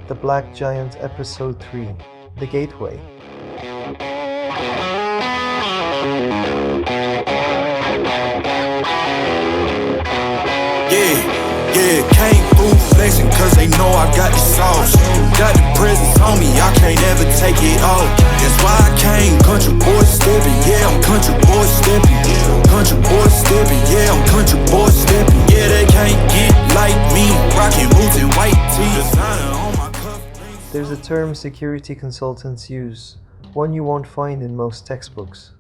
The Black Giant Episode 3, The Gateway. Can't fool flexing cause they know I got the sauce. Got the presence on me, I can't ever take it off. That's why I came country boy stepping, yeah, I'm country boy stepping. Country boy stepping, yeah, I'm country boy stepping. Yeah, they can't get like me, rocking boots and white tee. Designer on my cuff. There's a term security consultants use, one you won't find in most textbooks.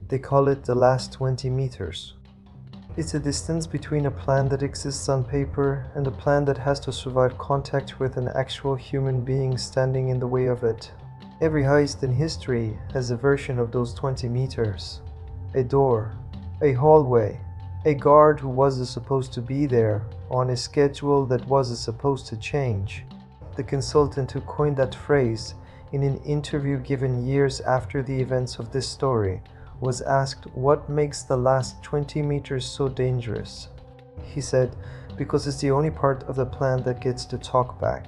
They call it the last 20 meters. It's a distance between a plan that exists on paper and a plan that has to survive contact with an actual human being standing in the way of it. Every heist in history has a version of those 20 meters. A door, a hallway, a guard who wasn't supposed to be there, on a schedule that wasn't supposed to change. The consultant who coined that phrase, in an interview given years after the events of this story, was asked what makes the last 20 meters so dangerous. He said, because it's the only part of the plan that gets to talk back.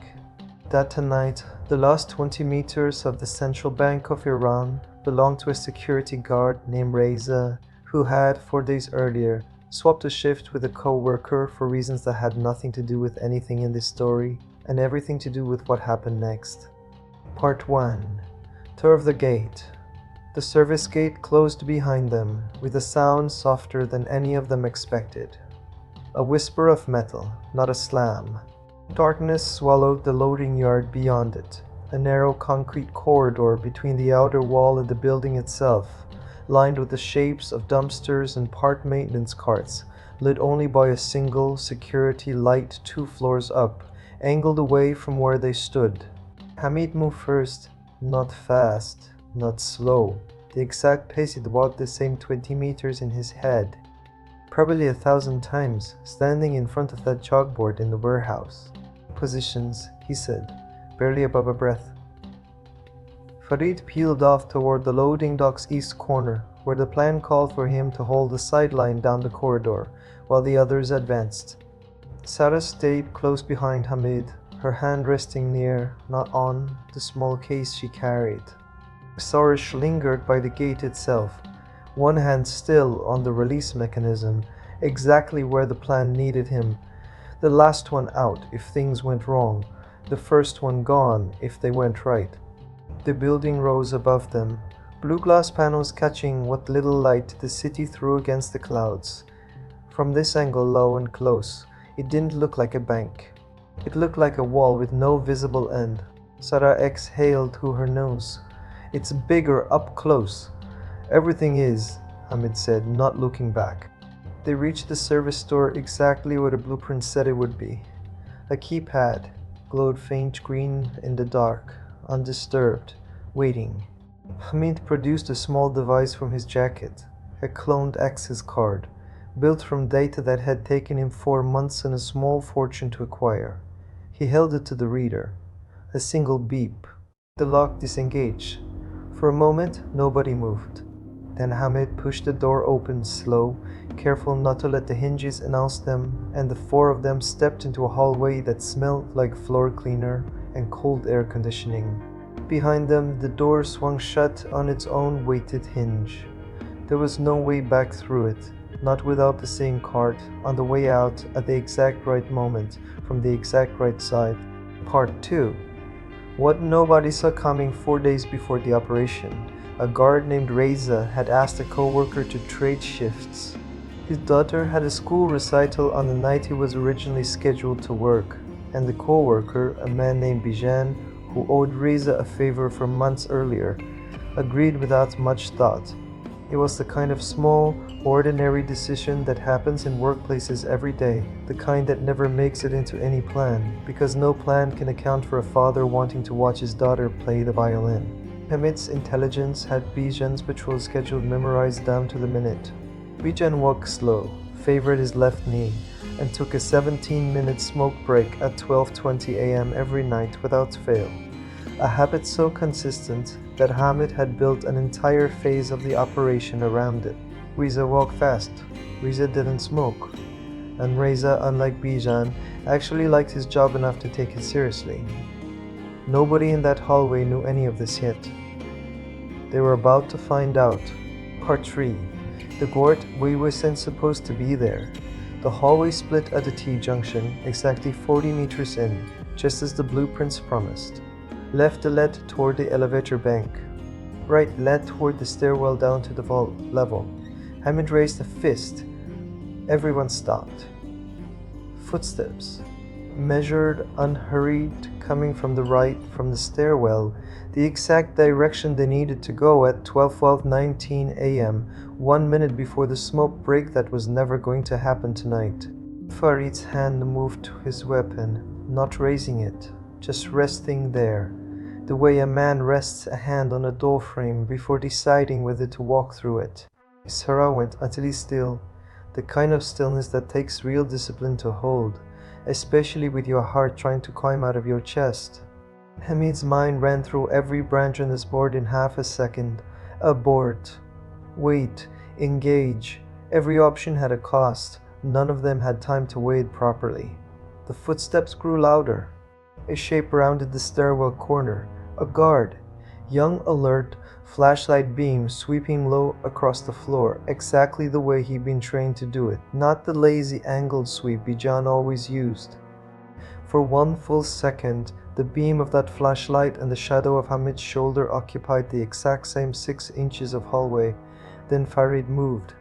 That night, the last 20 meters of the Central Bank of Iran belonged to a security guard named Reza, who had, 4 days earlier, swapped a shift with a co-worker for reasons that had nothing to do with anything in this story, and everything to do with what happened next. Part 1. Tour of the gate. The service gate closed behind them, with a sound softer than any of them expected. A whisper of metal, not a slam. Darkness swallowed the loading yard beyond it, a narrow concrete corridor between the outer wall and the building itself, lined with the shapes of dumpsters and part maintenance carts, lit only by a single security light 2 floors up, angled away from where they stood. Hamid moved first, not fast. Not slow, the exact pace at about the same 20 meters in his head. Probably 1,000 times, standing in front of that chalkboard in the warehouse. Positions, he said, barely above a breath. Farid peeled off toward the loading dock's east corner, where the plan called for him to hold the sideline down the corridor, while the others advanced. Sara stayed close behind Hamid, her hand resting near, not on, the small case she carried. Soroush lingered by the gate itself, one hand still on the release mechanism, exactly where the plan needed him. The last one out if things went wrong, the first one gone if they went right. The building rose above them, blue glass panels catching what little light the city threw against the clouds. From this angle, low and close, it didn't look like a bank. It looked like a wall with no visible end. Sara exhaled through her nose. It's bigger up close. Everything is, Hamid said, not looking back. They reached the service door exactly where the blueprint said it would be. A keypad glowed faint green in the dark, undisturbed, waiting. Hamid produced a small device from his jacket, a cloned access card, built from data that had taken him 4 months and a small fortune to acquire. He held it to the reader. A single beep. The lock disengaged. For a moment, nobody moved. Then Hamid pushed the door open slow, careful not to let the hinges announce them, and the 4 of them stepped into a hallway that smelled like floor cleaner and cold air conditioning. Behind them, the door swung shut on its own weighted hinge. There was no way back through it, not without the same cart, on the way out at the exact right moment, from the exact right side. Part 2. What nobody saw coming 4 days before the operation, a guard named Reza had asked a co-worker to trade shifts. His daughter had a school recital on the night he was originally scheduled to work, and the co-worker, a man named Bijan, who owed Reza a favor from months earlier, agreed without much thought. It was the kind of small, ordinary decision that happens in workplaces every day, the kind that never makes it into any plan, because no plan can account for a father wanting to watch his daughter play the violin. Hamid's intelligence had Bijan's patrol schedule memorized down to the minute. Bijan walked slow, favored his left knee, and took a 17-minute smoke break at 12:20 a.m. every night without fail. A habit so consistent that Hamid had built an entire phase of the operation around it. Reza walked fast. Reza didn't smoke. And Reza, unlike Bijan, actually liked his job enough to take it seriously. Nobody in that hallway knew any of this yet. They were about to find out. Part 3. The guard we wasn't supposed to be there. The hallway split at the T-junction, exactly 40 meters in, just as the blueprints promised. Left led toward the elevator bank. Right led toward the stairwell down to the vault level. Hamid raised a fist. Everyone stopped. Footsteps. Measured, unhurried, coming from the right, from the stairwell, the exact direction they needed to go at 12:19 a.m., 1 minute before the smoke break that was never going to happen tonight. Farid's hand moved to his weapon, not raising it, just resting there, the way a man rests a hand on a door frame before deciding whether to walk through it. Sara went utterly still, the kind of stillness that takes real discipline to hold, especially with your heart trying to climb out of your chest. Hamid's mind ran through every branch on this board in half a second. Abort. Wait. Engage. Every option had a cost. None of them had time to weigh it properly. The footsteps grew louder. A shape rounded the stairwell corner. A guard. Young, alert, flashlight beam sweeping low across the floor, exactly the way he'd been trained to do it, not the lazy angled sweep Bijan always used. For 1 full second, the beam of that flashlight and the shadow of Hamid's shoulder occupied the exact same 6 inches of hallway. Then Farid moved,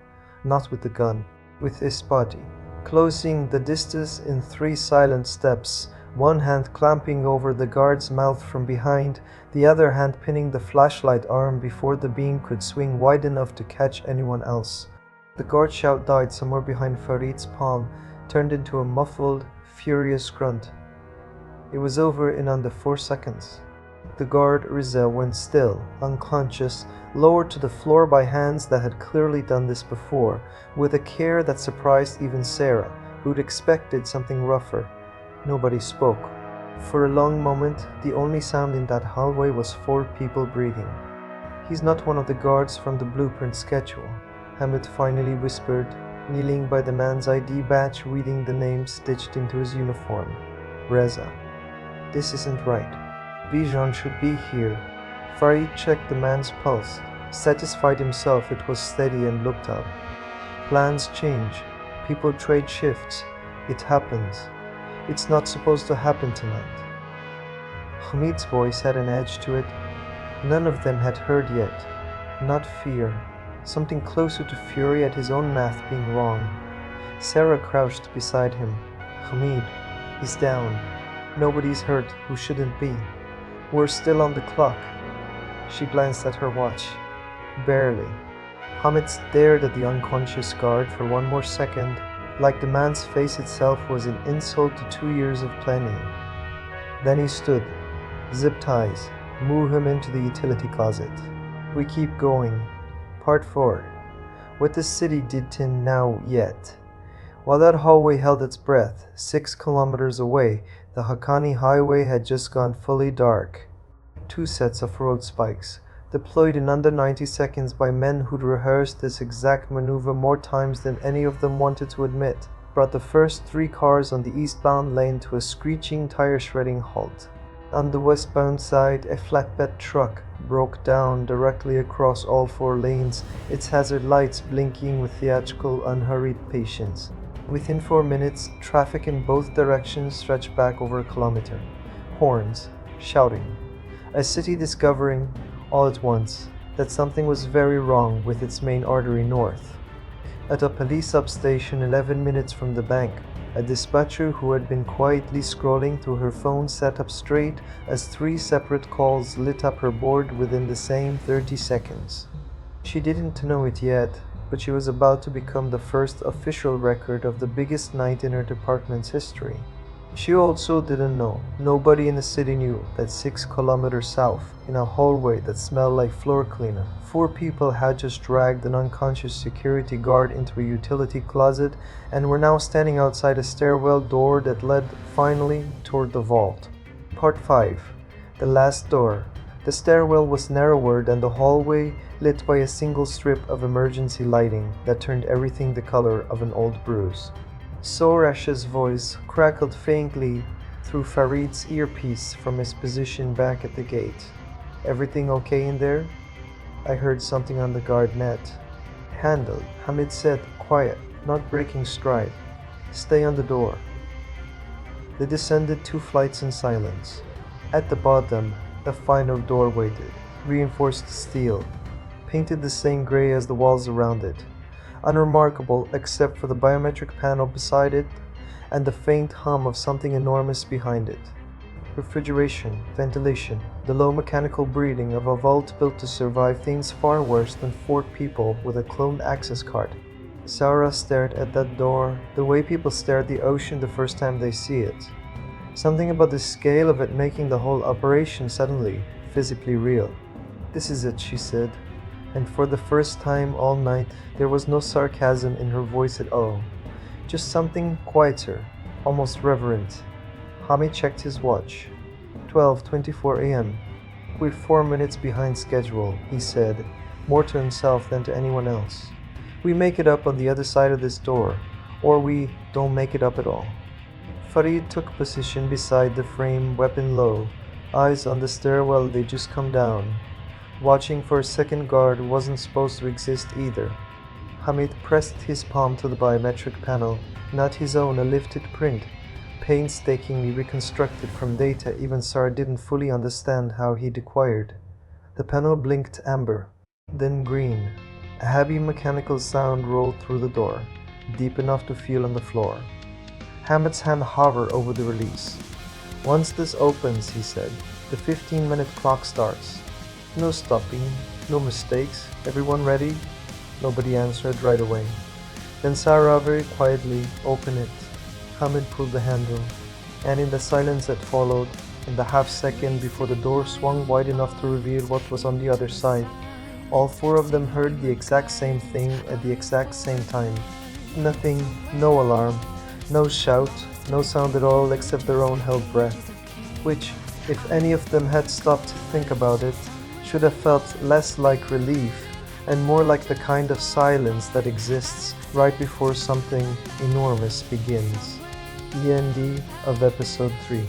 not with the gun, with his body, closing the distance in 3 silent steps, one hand clamping over the guard's mouth from behind, the other hand pinning the flashlight arm before the beam could swing wide enough to catch anyone else. The guard's shout died somewhere behind Farid's palm, turned into a muffled, furious grunt. It was over in under 4 seconds. The guard, Rizal, went still, unconscious, lowered to the floor by hands that had clearly done this before, with a care that surprised even Sara, who'd expected something rougher. Nobody spoke. For a long moment, the only sound in that hallway was 4 people breathing. "He's not one of the guards from the blueprint schedule," Hamid finally whispered, kneeling by the man's ID badge, reading the name stitched into his uniform. "Reza. This isn't right. Bijan should be here." Farid checked the man's pulse, satisfied himself it was steady, and looked up. "Plans change. People trade shifts. It happens. It's not supposed to happen tonight." Hamid's voice had an edge to it. None of them had heard yet. Not fear. Something closer to fury at his own math being wrong. Sara crouched beside him. "Hamid, he's down. Nobody's hurt who shouldn't be. We're still on the clock." She glanced at her watch. "Barely." Hamid stared at the unconscious guard for 1 more second, like the man's face itself was an insult to 2 years of planning. Then he stood. "Zip ties. Move him into the utility closet. We keep going." Part 4. What the city didn't know yet. While that hallway held its breath, 6 kilometers away, the Haqqani highway had just gone fully dark. 2 sets of road spikes, deployed in under 90 seconds by men who'd rehearsed this exact maneuver more times than any of them wanted to admit, brought the first 3 cars on the eastbound lane to a screeching, tire-shredding halt. On the westbound side, a flatbed truck broke down directly across all 4 lanes, its hazard lights blinking with theatrical, unhurried patience. Within 4 minutes, traffic in both directions stretched back over a kilometer. Horns, shouting. A city discovering, all at once, that something was very wrong with its main artery north. At a police substation 11 minutes from the bank, a dispatcher who had been quietly scrolling through her phone sat up straight as 3 separate calls lit up her board within the same 30 seconds. She didn't know it yet, but she was about to become the first official record of the biggest night in her department's history. She also didn't know, nobody in the city knew, that 6 kilometers south, in a hallway that smelled like floor cleaner, 4 people had just dragged an unconscious security guard into a utility closet and were now standing outside a stairwell door that led, finally, toward the vault. Part 5. The last door. The stairwell was narrower than the hallway, lit by a single strip of emergency lighting that turned everything the color of an old bruise. Soroush's voice crackled faintly through Farid's earpiece from his position back at the gate. "Everything okay in there?" I heard something on the guard net. "Handled," Hamid said, quiet, not breaking stride. "Stay on the door." They descended 2 flights in silence. At the bottom, the final door waited, reinforced steel, painted the same gray as the walls around it, unremarkable except for the biometric panel beside it and the faint hum of something enormous behind it. Refrigeration, ventilation, the low mechanical breathing of a vault built to survive things far worse than 4 people with a cloned access card. Sara stared at that door the way people stare at the ocean the first time they see it. Something about the scale of it making the whole operation suddenly, physically real. "This is it," she said, and for the first time all night there was no sarcasm in her voice at all. Just something quieter, almost reverent. Hamid checked his watch. 12:24 a.m. "We're 4 minutes behind schedule," he said, more to himself than to anyone else. "We make it up on the other side of this door, or we don't make it up at all." Farid took position beside the frame, weapon low, eyes on the stairwell they just come down. Watching for a second guard wasn't supposed to exist either. Hamid pressed his palm to the biometric panel, not his own, a lifted print, painstakingly reconstructed from data even Sara didn't fully understand how he'd acquired. The panel blinked amber, then green. A heavy mechanical sound rolled through the door, deep enough to feel on the floor. Hamid's hand hovered over the release. "Once this opens," he said, "the 15-minute clock starts. No stopping, no mistakes. Everyone ready?" Nobody answered right away. Then Sara very quietly opened it. Hamid pulled the handle, and in the silence that followed, in the half second before the door swung wide enough to reveal what was on the other side, all 4 of them heard the exact same thing at the exact same time. Nothing, no alarm, no shout, no sound at all except their own held breath, which, if any of them had stopped to think about it, should have felt less like relief and more like the kind of silence that exists right before something enormous begins. The end of episode 3.